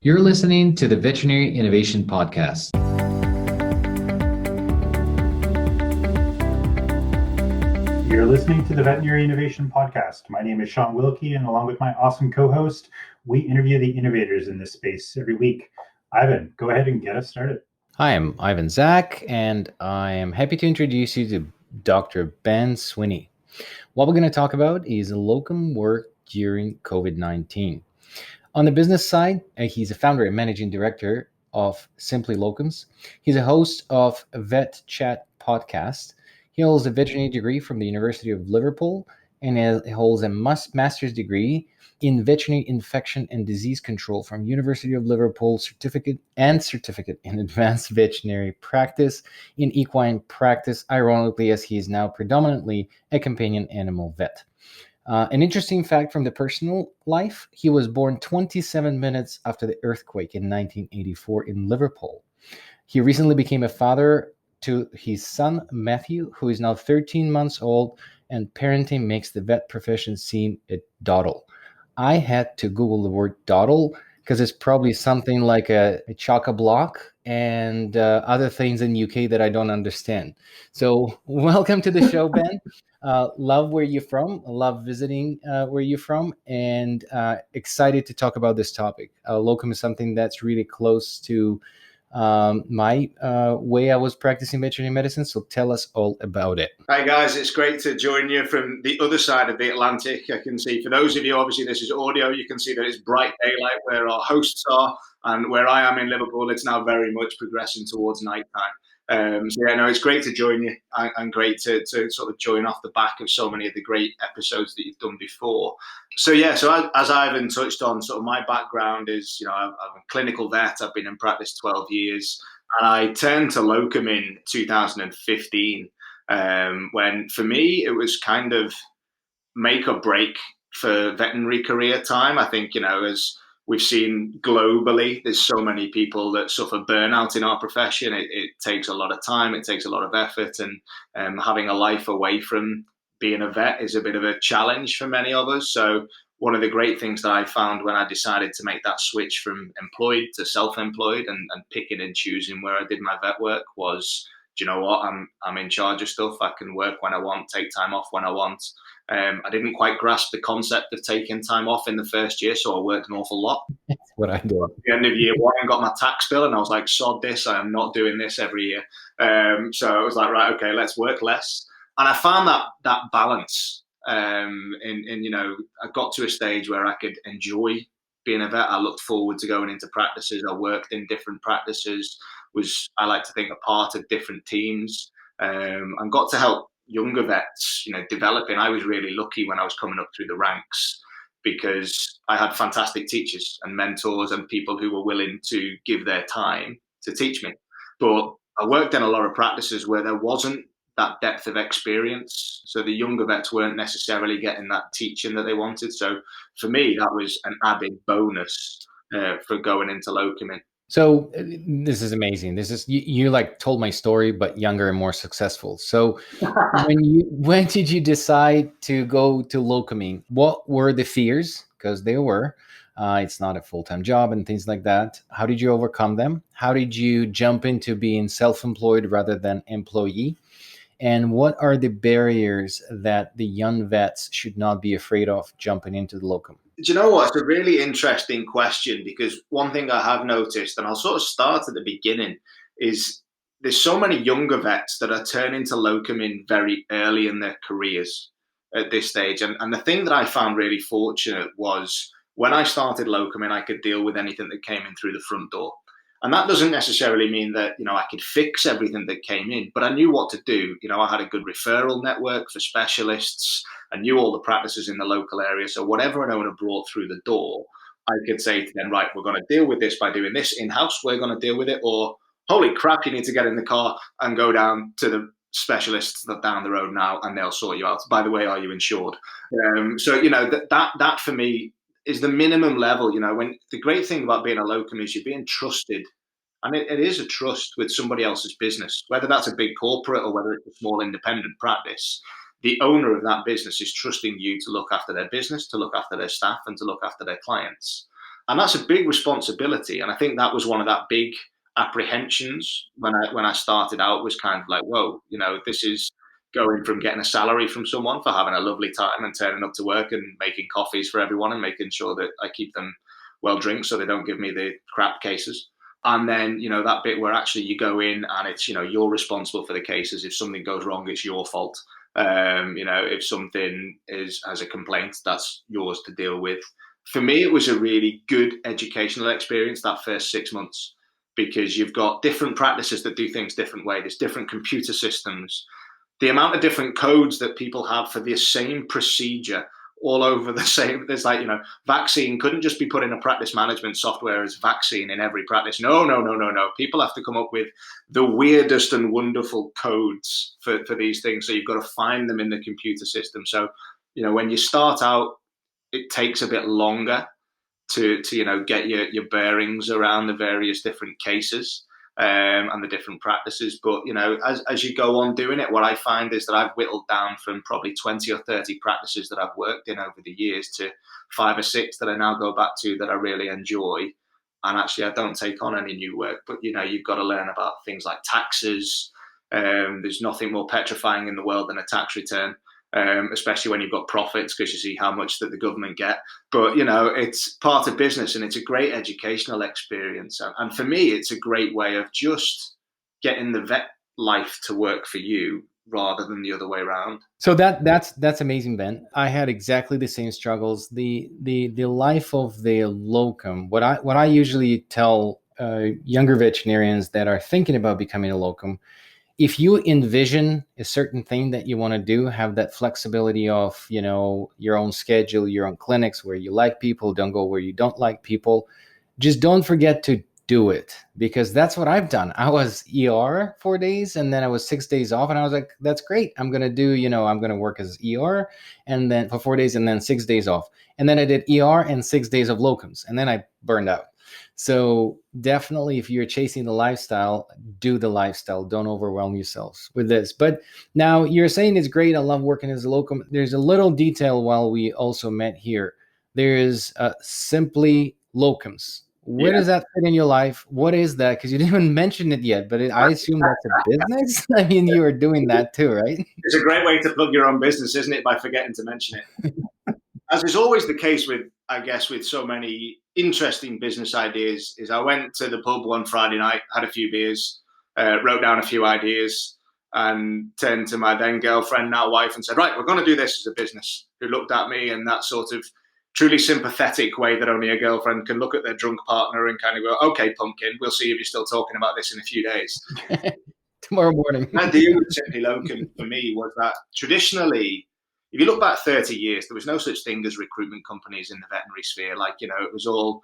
You're listening to the Veterinary Innovation Podcast. You're listening to the Veterinary Innovation Podcast. My name is Sean Wilkie, and along with my awesome co-host, we interview the innovators in this space every week. Ivan, go ahead and get us started. Hi, I'm Ivan Zach, and I am happy to introduce you to Dr. Ben Sweeney. What we're going to talk about is locum work during COVID-19. On the business side, he's a founder and managing director of Simple Locums. He's a host of Vet Chat podcast. He holds a veterinary degree from the University of Liverpool and he holds a master's degree in veterinary infection and disease control from University of Liverpool certificate in advanced veterinary practice in equine practice, ironically, as he is now predominantly a companion animal vet. An interesting fact from the personal life, he was born 27 minutes after the earthquake in 1984 in Liverpool. He recently became a father to his son, Matthew, who is now 13 months old, and parenting makes the vet profession seem a doddle. I had to Google the word doddle because it's probably something like a chock-a-block and other things in UK that I don't understand. So welcome to the show, Ben. Love where you're from. Love visiting where you're from, and excited to talk about this topic. Locum is something that's really close to my way I was practicing veterinary medicine. So tell us all about it. Hi guys, it's great to join you from the other side of the Atlantic. I can see, for those of you, obviously this is audio, you can see that it's bright daylight where our hosts are, and where I am in Liverpool, it's now very much progressing towards nighttime. It's great to join you and great to sort of join off the back of so many of the great episodes that you've done before. So as Ivan touched on, sort of my background is, I'm a clinical vet. I've been in practice 12 years, and I turned to locum in 2015. When for me it was kind of make or break for veterinary career time. I think, as we've seen globally, there's so many people that suffer burnout in our profession. It takes a lot of time, it takes a lot of effort, and having a life away from being a vet is a bit of a challenge for many of us. So one of the great things that I found when I decided to make that switch from employed to self-employed and picking and choosing where I did my vet work was, do you know what? I'm in charge of stuff. I can work when I want, take time off when I want. I didn't quite grasp the concept of taking time off in the first year, so I worked an awful lot. That's what I do. At the end of year one, I got my tax bill, and I was like, sod this, I am not doing this every year. So I was like, right, okay, let's work less. And I found that balance. I got to a stage where I could enjoy being a vet. I looked forward to going into practices. I worked in different practices, I like to think, a part of different teams, and got to help younger vets, developing. I was really lucky when I was coming up through the ranks because I had fantastic teachers and mentors and people who were willing to give their time to teach me. But I worked in a lot of practices where there wasn't that depth of experience. So the younger vets weren't necessarily getting that teaching that they wanted. So for me, that was an added bonus for going into locuming. So this is amazing. This is you like told my story, but younger and more successful. So when did you decide to go to locuming? What were the fears? Because there were. It's not a full-time job and things like that. How did you overcome them? How did you jump into being self-employed rather than employee? And what are the barriers that the young vets should not be afraid of jumping into the locum? Do you know what? It's a really interesting question, because one thing I have noticed, and I'll sort of start at the beginning, is there's so many younger vets that are turning to locum in very early in their careers at this stage. And the thing that I found really fortunate was when I started locum in, I could deal with anything that came in through the front door. And that doesn't necessarily mean that, I could fix everything that came in, but I knew what to do. I had a good referral network for specialists. I knew all the practices in the local area. So whatever an owner brought through the door, I could say to them, right, we're going to deal with this by doing this in-house. We're going to deal with it. Or, holy crap, you need to get in the car and go down to the specialists that down the road now, and they'll sort you out. By the way, are you insured? That for me is the minimum level. When the great thing about being a locum is you're being trusted, and it is a trust with somebody else's business, whether that's a big corporate or whether it's a small independent practice. The owner of that business is trusting you to look after their business, to look after their staff, and to look after their clients. And that's a big responsibility. And I think that was one of that big apprehensions when I started out, was kind of like, whoa, this is going from getting a salary from someone for having a lovely time and turning up to work and making coffees for everyone and making sure that I keep them well drinked so they don't give me the crap cases. And then, that bit where actually you go in and it's, you're responsible for the cases. If something goes wrong, it's your fault. If something has a complaint, that's yours to deal with. For me, it was a really good educational experience, that first 6 months, because you've got different practices that do things different way. There's different computer systems. The amount of different codes that people have for the same procedure all over the same. There's like, vaccine couldn't just be put in a practice management software as vaccine in every practice. No. People have to come up with the weirdest and wonderful codes for these things. So you've got to find them in the computer system. So, when you start out, it takes a bit longer to get your bearings around the various different cases and the different practices. But as you go on doing it, what I find is that I've whittled down from probably 20 or 30 practices that I've worked in over the years to 5 or 6 that I now go back to that I really enjoy. And actually, I don't take on any new work. But you've got to learn about things like taxes. There's nothing more petrifying in the world than a tax return. Especially when you've got profits, because you see how much that the government get. But, it's part of business and it's a great educational experience. And for me, it's a great way of just getting the vet life to work for you rather than the other way around. So that's amazing, Ben. I had exactly the same struggles. The life of the locum, what I usually tell younger veterinarians that are thinking about becoming a locum, if you envision a certain thing that you want to do, have that flexibility of, your own schedule, your own clinics, where you like people, don't go where you don't like people, just don't forget to do it, because that's what I've done. I was ER 4 days and then I was 6 days off, and I was like, that's great. I'm going to do, I'm going to work as ER and then for 4 days and then 6 days off. And then I did ER and 6 days of locums, and then I burned out. So definitely, if you're chasing the lifestyle, do the lifestyle. Don't overwhelm yourselves with this. But now you're saying it's great. I love working as a locum. There's a little detail while we also met here. There is Simply Locums. Where does that fit in your life? What is that? Because you didn't even mention it yet, but I assume that's a business. I mean, you are doing that too, right? It's a great way to plug your own business, isn't it? By forgetting to mention it. As is always the case with so many interesting business ideas, is I went to the pub one Friday night, had a few beers, wrote down a few ideas, and turned to my then girlfriend, now wife, and said, right, we're going to do this as a business. Who looked at me in that sort of truly sympathetic way that only a girlfriend can look at their drunk partner and kind of go, okay, pumpkin, we'll see if you're still talking about this in a few days. Tomorrow morning. The idea with Simply Locum for me was that traditionally, if you look back 30 years, there was no such thing as recruitment companies in the veterinary sphere. It was all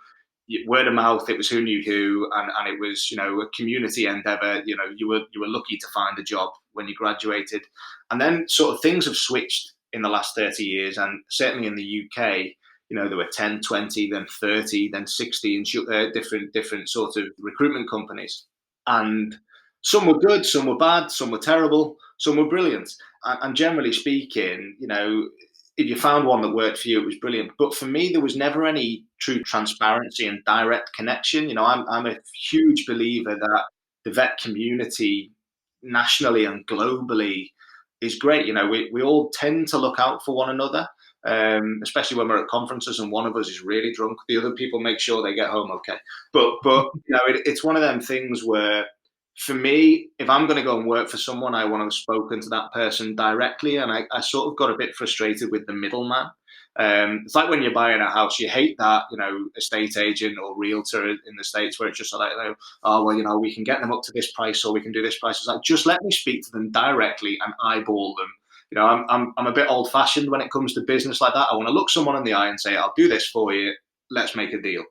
word of mouth. It was who knew who, and it was, a community endeavor. You were lucky to find a job when you graduated. And then sort of things have switched in the last 30 years. And certainly in the UK, there were 10, 20, then 30, then 60 different sort of recruitment companies. And some were good, some were bad, some were terrible, some were brilliant. And generally speaking, if you found one that worked for you, it was brilliant. But for me, there was never any true transparency and direct connection. I'm a huge believer that the vet community nationally and globally is great. We all tend to look out for one another, especially when we're at conferences and one of us is really drunk. The other people make sure they get home okay. But it's one of them things where, for me, if I'm going to go and work for someone, I want to have spoken to that person directly. And I sort of got a bit frustrated with the middleman. It's like when you're buying a house, you hate that, estate agent or realtor in the States where it's just like, we can get them up to this price or we can do this price. It's like, just let me speak to them directly and eyeball them. I'm a bit old fashioned when it comes to business like that. I want to look someone in the eye and say, I'll do this for you. Let's make a deal.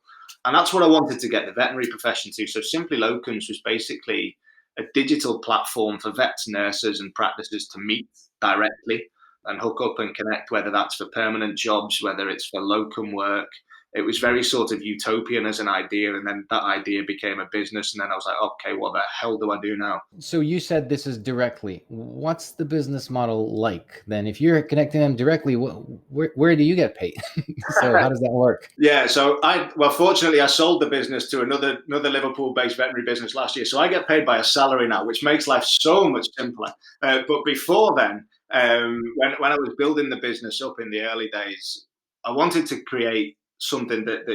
And that's what I wanted to get the veterinary profession to. So Simply Locums was basically a digital platform for vets, nurses and practices to meet directly and hook up and connect, whether that's for permanent jobs, whether it's for locum work. it was very sort of utopian as an idea. And then that idea became a business. And then I was like, okay, what the hell do I do now? So you said this is directly. What's the business model like then? If you're connecting them directly, where do you get paid? So how does that work? Yeah, so fortunately, I sold the business to another Liverpool-based veterinary business last year. So I get paid by a salary now, which makes life so much simpler. But before then, when I was building the business up in the early days, I wanted to create something that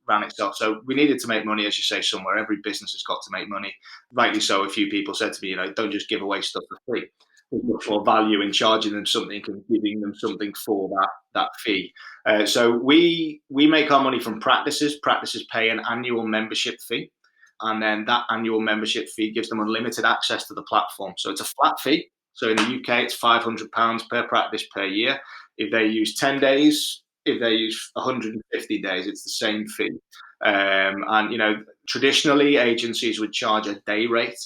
ran itself. So we needed to make money, as you say, somewhere. Every business has got to make money. Rightly so. A few people said to me, don't just give away stuff for free. There's much more value in charging them something and giving them something for that fee. So we make our money from practices. Practices pay an annual membership fee, and then that annual membership fee gives them unlimited access to the platform. So it's a flat fee. So in the UK, it's £500 per practice per year. If they use 10 days, if they use 150 days, it's the same fee. And traditionally, agencies would charge a day rate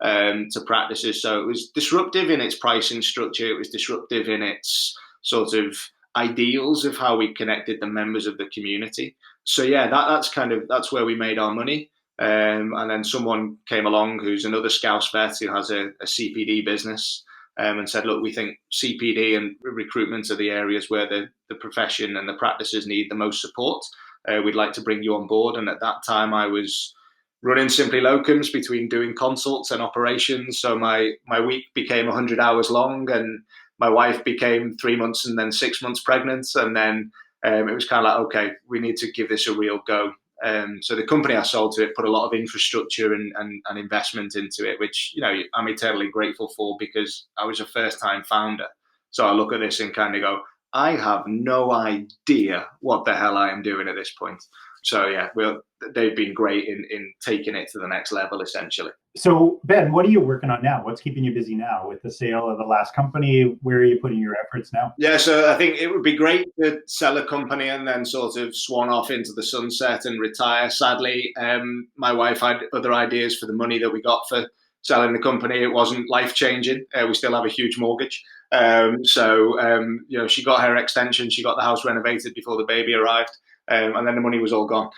to practices. So it was disruptive in its pricing structure. It was disruptive in its sort of ideals of how we connected the members of the community. So yeah, that's where we made our money. And then someone came along who's another Scouse vet who has a CPD business, and said, look, we think CPD and recruitment are the areas where the profession and the practices need the most support. We'd like to bring you on board. And at that time, I was running Simply Locums between doing consults and operations. So my week became 100 hours long, and my wife became 3 months and then 6 months pregnant. And then it was kind of like, okay, we need to give this a real go. So the company I sold to it put a lot of infrastructure and investment into it, which, I'm eternally grateful for, because I was a first-time founder. So I look at this and kind of go, I have no idea what the hell I am doing at this point. So yeah, they've been great in taking it to the next level, essentially. So Ben, what are you working on now? What's keeping you busy now with the sale of the last company? Where are you putting your efforts now? Yeah, so I think it would be great to sell a company and then sort of swan off into the sunset and retire. Sadly, my wife had other ideas for the money that we got for selling the company. It wasn't life-changing. We still have a huge mortgage. So she got her extension. She got the house renovated before the baby arrived. And then the money was all gone.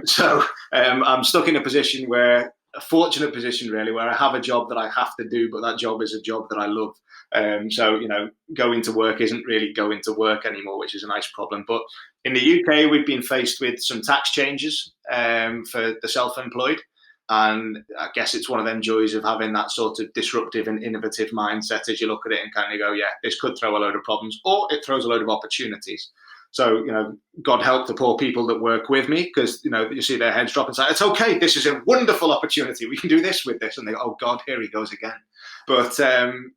So I'm stuck in a fortunate position really, where I have a job that I have to do, but that job is a job that I love. So going to work isn't really going to work anymore, which is a nice problem. But in the UK, we've been faced with some tax changes for the self-employed. And I guess it's one of them joys of having that sort of disruptive and innovative mindset as you look at it and kind of go, yeah, this could throw a load of problems, or it throws a load of opportunities. So, God help the poor people that work with me, because, you see their heads drop and say, it's okay, this is a wonderful opportunity. We can do this with this. And they go, oh, God, here he goes again. But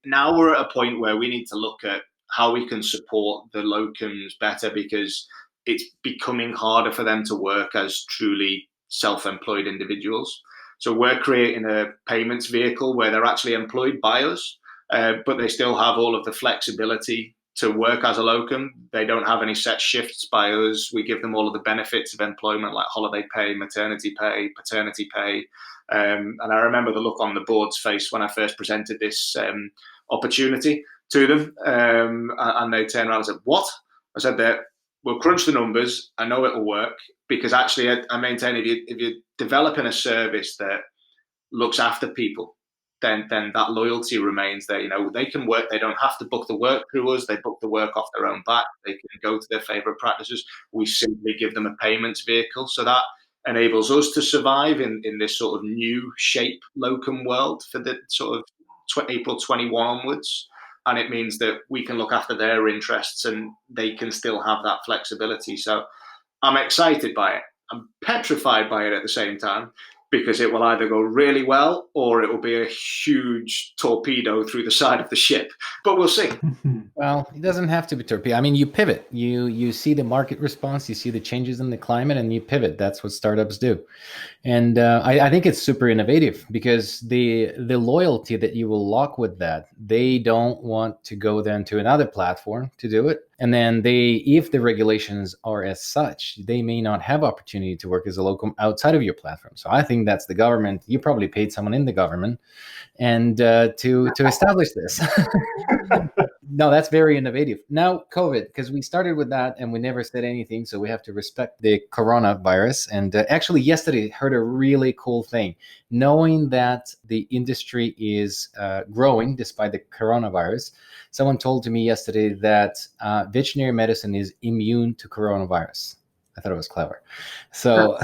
now we're at a point where we need to look at how we can support the locums better, because it's becoming harder for them to work as truly self-employed individuals. So we're creating a payments vehicle where they're actually employed by us, but they still have all of the flexibility to work as a locum. They don't have any set shifts by us. We give them all of the benefits of employment, like holiday pay, maternity pay, paternity pay. And I remember the look on the board's face when I first presented this opportunity to them. And they turned around and said, what? I said that we'll crunch the numbers. I know it'll work, because actually I maintain if you're developing a service that looks after people, then that loyalty remains there. They can work. They don't have to book the work through us. They book the work off their own back. They can go to their favorite practices. We simply give them a payments vehicle. So that enables us to survive in this sort of new shape locum world for the sort of April 21 onwards. And it means that we can look after their interests and they can still have that flexibility. So I'm excited by it. I'm petrified by it at the same time, because it will either go really well or it will be a huge torpedo through the side of the ship. But we'll see. Well, it doesn't have to be torpedo. I mean, you pivot. You see the market response, you see the changes in the climate, and you pivot. That's what startups do. And I think it's super innovative, because the loyalty that you will lock with that, they don't want to go then to another platform to do it. And then if the regulations are as such, they may not have opportunity to work as a locum outside of your platform. So I think that's the government. You probably paid someone in the government and to establish this. No, that's very innovative. Now, COVID, because we started with that and we never said anything, so we have to respect the coronavirus. And actually, yesterday, I heard a really cool thing. Knowing that the industry is growing despite the coronavirus, someone told to me yesterday that veterinary medicine is immune to coronavirus. I thought it was clever. So,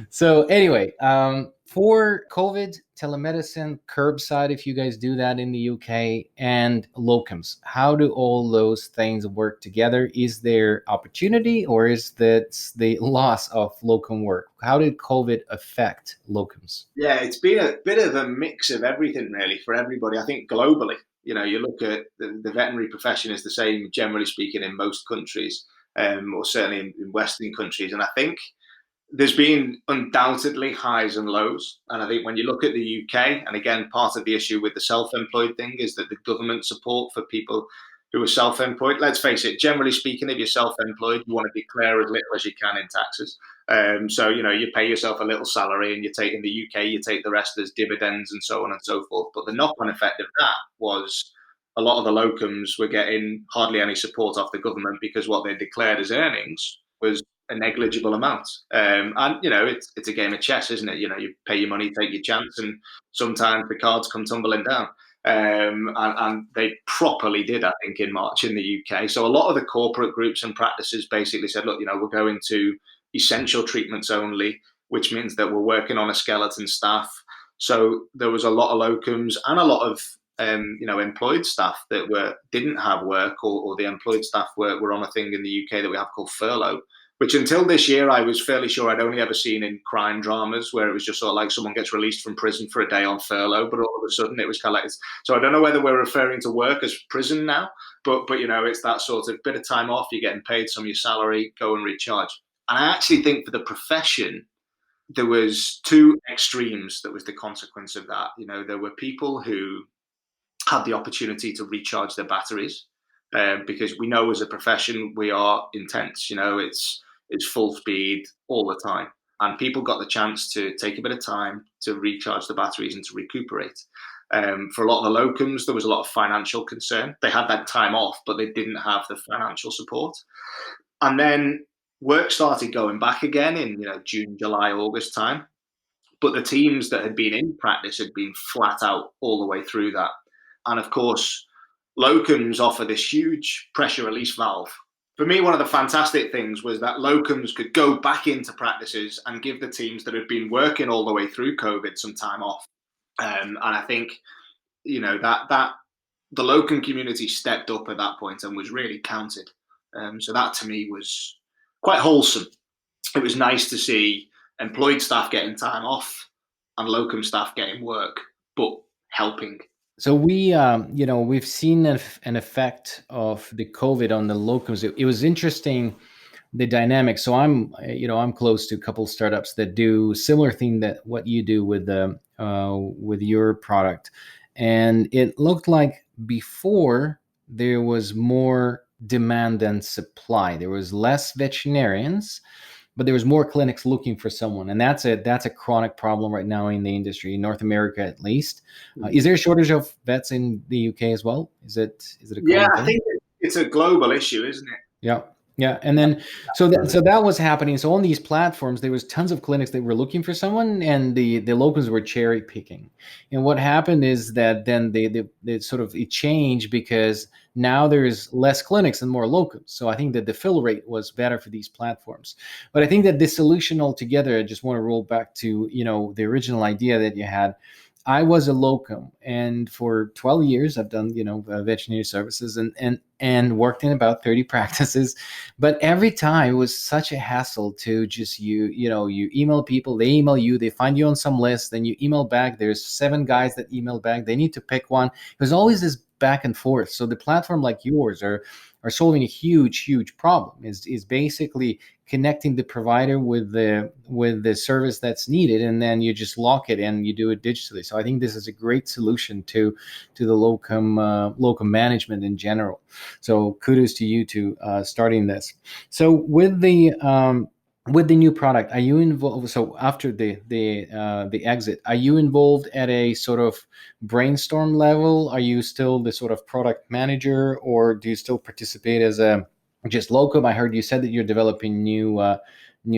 so anyway, for COVID, telemedicine, curbside, if you guys do that in the UK, and locums, how do all those things work together? Is there opportunity, or is that the loss of locum work? How did COVID affect locums? Yeah, it's been a bit of a mix of everything, really, for everybody. I think globally, you look at the veterinary profession is the same, generally speaking, in most countries, or certainly in Western countries. And I think there's been undoubtedly highs and lows. And I think when you look at the UK, and again, part of the issue with the self-employed thing is that the government support for people who are self-employed, let's face it, generally speaking, if you're self-employed, you want to declare as little as you can in taxes. So, you pay yourself a little salary, and you take, in the UK, you take the rest as dividends and so on and so forth. But the knock-on effect of that was a lot of the locums were getting hardly any support off the government, because what they declared as earnings was a negligible amount. And it's a game of chess, isn't it? You pay your money, take your chance, and sometimes the cards come tumbling down. And they properly did, I think, in March in the UK. So a lot of the corporate groups and practices basically said, look, we're going to essential treatments only, which means that we're working on a skeleton staff. So there was a lot of locums and a lot of employed staff that didn't have work, or the employed staff were on a thing in the UK that we have called furlough, which until this year I was fairly sure I'd only ever seen in crime dramas, where it was just sort of like someone gets released from prison for a day on furlough, but all of a sudden it was kind of like, so I don't know whether we're referring to work as prison now, but it's that sort of bit of time off, you're getting paid some of your salary, go and recharge. And I actually think for the profession, there was two extremes that was the consequence of that. There were people who had the opportunity to recharge their batteries, because we know as a profession we are intense. It's full speed all the time, and people got the chance to take a bit of time to recharge the batteries and to recuperate. For a lot of the locums, there was a lot of financial concern. They had that time off, but they didn't have the financial support. And then work started going back again in June, July, August time. But the teams that had been in practice had been flat out all the way through that. And of course, locums offer this huge pressure release valve. For me, one of the fantastic things was that locums could go back into practices and give the teams that had been working all the way through COVID some time off. And I think, that the locum community stepped up at that point and was really counted. So that to me was quite wholesome. It was nice to see employed staff getting time off and locum staff getting work, but helping. So we've seen an effect of the COVID on the locums. It was interesting, the dynamic. So I'm close to a couple startups that do similar thing that what you do with your product, and it looked like before there was more demand than supply. There was less veterinarians, but there was more clinics looking for someone, and that's a chronic problem right now in the industry, in North America at least. Is there a shortage of vets in the UK as well? Is it a common thing? I think it's a global issue, isn't it? Yeah, and then so that was happening. So on these platforms, there was tons of clinics that were looking for someone, and the locums were cherry picking. And what happened is that then it changed, because now there's less clinics and more locums. So I think that the fill rate was better for these platforms. But I think that this solution altogether, I just want to roll back to the original idea that you had. I was a locum, and for 12 years I've done veterinary services and worked in about 30 practices. But every time it was such a hassle to just you email people, they email you, they find you on some list, then you email back. There's 7 guys that email back. They need to pick one. There's always this back and forth. So the platform like yours are solving a huge problem. Is basically connecting the provider with the service that's needed, and then you just lock it and you do it digitally. So I think this is a great solution to the locum management in general. So kudos to you to starting this. So with the with the new product, are you involved? So after the exit, are you involved at a sort of brainstorm level? Are you still the sort of product manager, or do you still participate as a just locum? I heard you said that you're developing new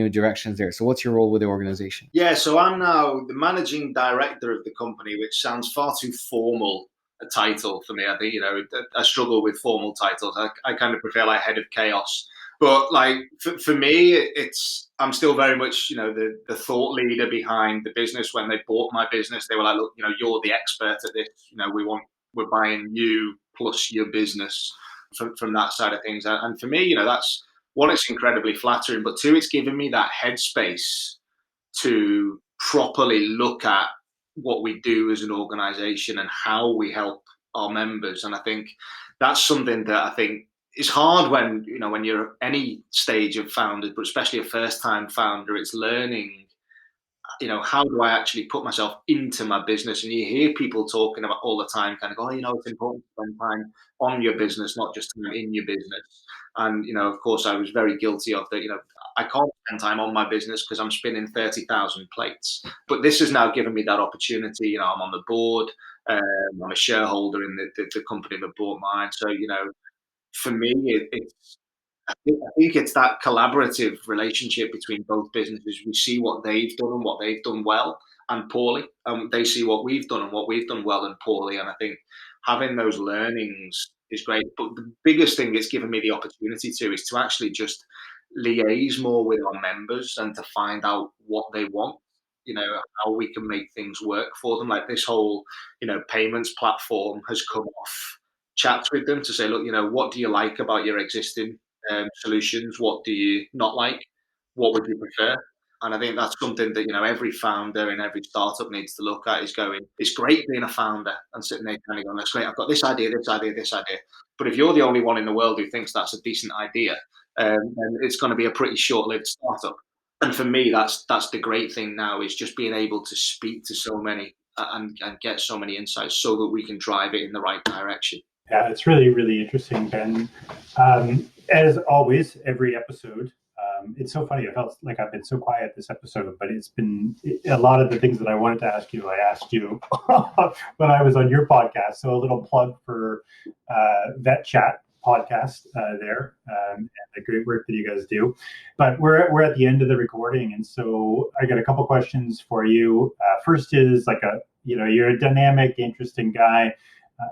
directions there. So what's your role with the organization? Yeah, so I'm now the managing director of the company, which sounds far too formal a title for me. I think, I struggle with formal titles. I kind of prefer like head of chaos. But like for me, I'm still very much, the thought leader behind the business. When they bought my business, they were like, look, you're the expert at this. We're buying you plus your business from that side of things. And for me, that's one, it's incredibly flattering, but two, it's given me that headspace to properly look at what we do as an organization and how we help our members. And I think that's something that I think is hard when you're any stage of founders, but especially a first time founder. It's learning, how do I actually put myself into my business? And you hear people talking about all the time, kind of go, it's important to spend time on your business, not just time in your business. And, of course, I was very guilty of that. I can't spend time on my business because I'm spinning 30,000 plates. But this has now given me that opportunity. I'm on the board. I'm a shareholder in the company that bought mine. So, for me, I think it's that collaborative relationship between both businesses. We see what they've done and what they've done well and poorly. They see what we've done and what we've done well and poorly. And I think having those learnings is great. But the biggest thing it's given me the opportunity to is to actually just liaise more with our members and to find out what they want, how we can make things work for them. Like this whole, payments platform has come off chats with them to say, look, what do you like about your existing solutions? What do you not like? What would you prefer? And I think that's something that every founder and every startup needs to look at. Is going, it's great being a founder and sitting there kind of going, that's great. I've got this idea, this idea, this idea. But if you're the only one in the world who thinks that's a decent idea, then it's going to be a pretty short-lived startup. And for me, that's the great thing now, is just being able to speak to so many and get so many insights so that we can drive it in the right direction. Yeah, it's really, really interesting, Ben. As always, every episode, it's so funny. I felt like I've been so quiet this episode, but it's been a lot of the things that I wanted to ask you, I asked you when I was on your podcast. So a little plug for Vet Chat podcast there, and the great work that you guys do. But we're at the end of the recording, and so I got a couple questions for you. First is you're a dynamic, interesting guy.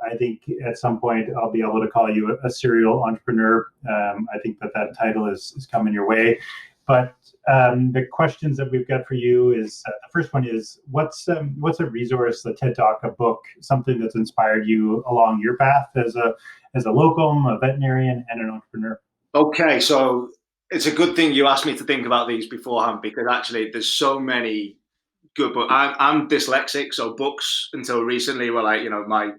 I think at some point I'll be able to call you a serial entrepreneur. I think that title is coming your way. But the questions that we've got for you is the first one is what's a resource, a TED Talk, a book, something that's inspired you along your path as a locum, a veterinarian, and an entrepreneur? Okay, so it's a good thing you asked me to think about these beforehand, because actually there's so many good books. I'm dyslexic, so books until recently were like my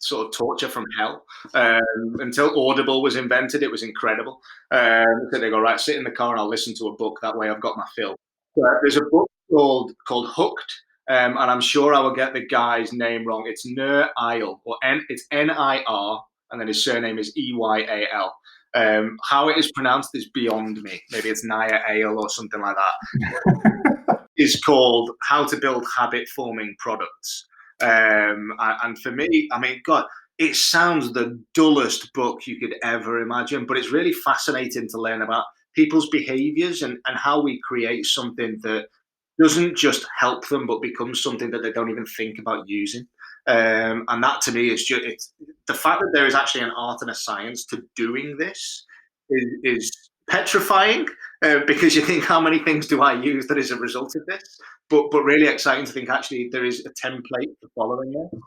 sort of torture from hell. Until Audible was invented, it was incredible. So they go, right, sit in the car and I'll listen to a book. That way I've got my fill. There's a book called Hooked, and I'm sure I will get the guy's name wrong. It's Eyal, or it's Nir, and then his surname is Eyal. How it is pronounced is beyond me. Maybe it's Naya Ale or something like that. Is called How to Build Habit-Forming Products. And for me, I mean, God, it sounds the dullest book you could ever imagine, but it's really fascinating to learn about people's behaviors and how we create something that doesn't just help them, but becomes something that they don't even think about using. And that to me is just, it's the fact that there is actually an art and a science to doing this is petrifying, because you think, how many things do I use that is a result of this? But really exciting to think actually there is a template for following it.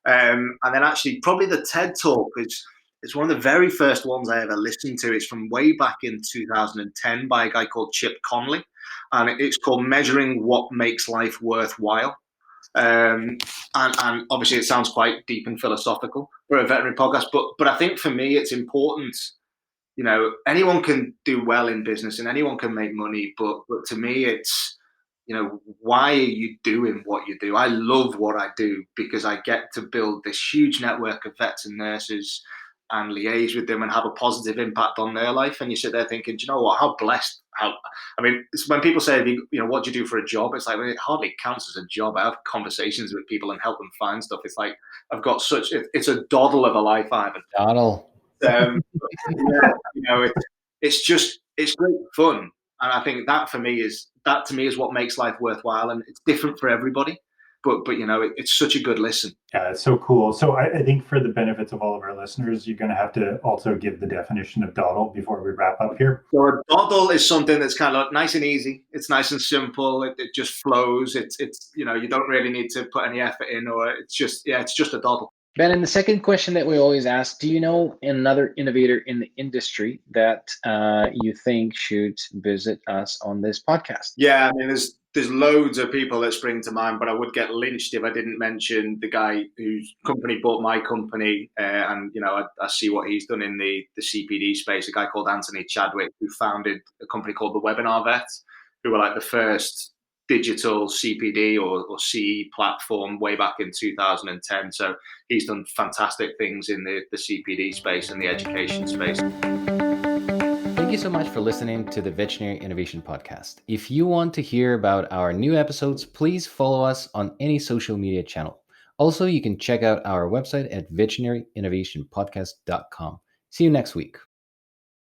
And then actually probably the TED Talk is one of the very first ones I ever listened to. It's from way back in 2010 by a guy called Conley, and it's called Measuring What Makes Life Worthwhile. And obviously it sounds quite deep and philosophical for a veterinary podcast, but I think for me it's important. Anyone can do well in business and anyone can make money, but to me it's, why are you doing what you do? I love what I do because I get to build this huge network of vets and nurses and liaise with them and have a positive impact on their life. And you sit there thinking, do you know what? How blessed? It's when people say, what do you do for a job? It's like, it hardly counts as a job. I have conversations with people and help them find stuff. It's like I've got it's a doddle of a life, Ivan. Doddle. It's great fun, and I think that to me is what makes life worthwhile, and it's different for everybody. But it's such a good listen. Yeah, it's so cool. So I think for the benefits of all of our listeners, you're going to have to also give the definition of dawdle before we wrap up here. So a dawdle is something that's kind of nice and easy. It's nice and simple. It just flows. It's you don't really need to put any effort in, or it's just a dawdle. Ben, and the second question that we always ask, do you know another innovator in the industry that you think should visit us on this podcast? Yeah, I mean, there's loads of people that spring to mind, but I would get lynched if I didn't mention the guy whose company bought my company, and I see what he's done in the CPD space. A guy called Anthony Chadwick, who founded a company called the Webinar Vet, who were like the first digital CPD or CE platform way back in 2010. So he's done fantastic things in the CPD space and the education space. Thank you so much for listening to the Veterinary Innovation Podcast. If you want to hear about our new episodes, please follow us on any social media channel. Also, you can check out our website at veterinaryinnovationpodcast.com. See you next week.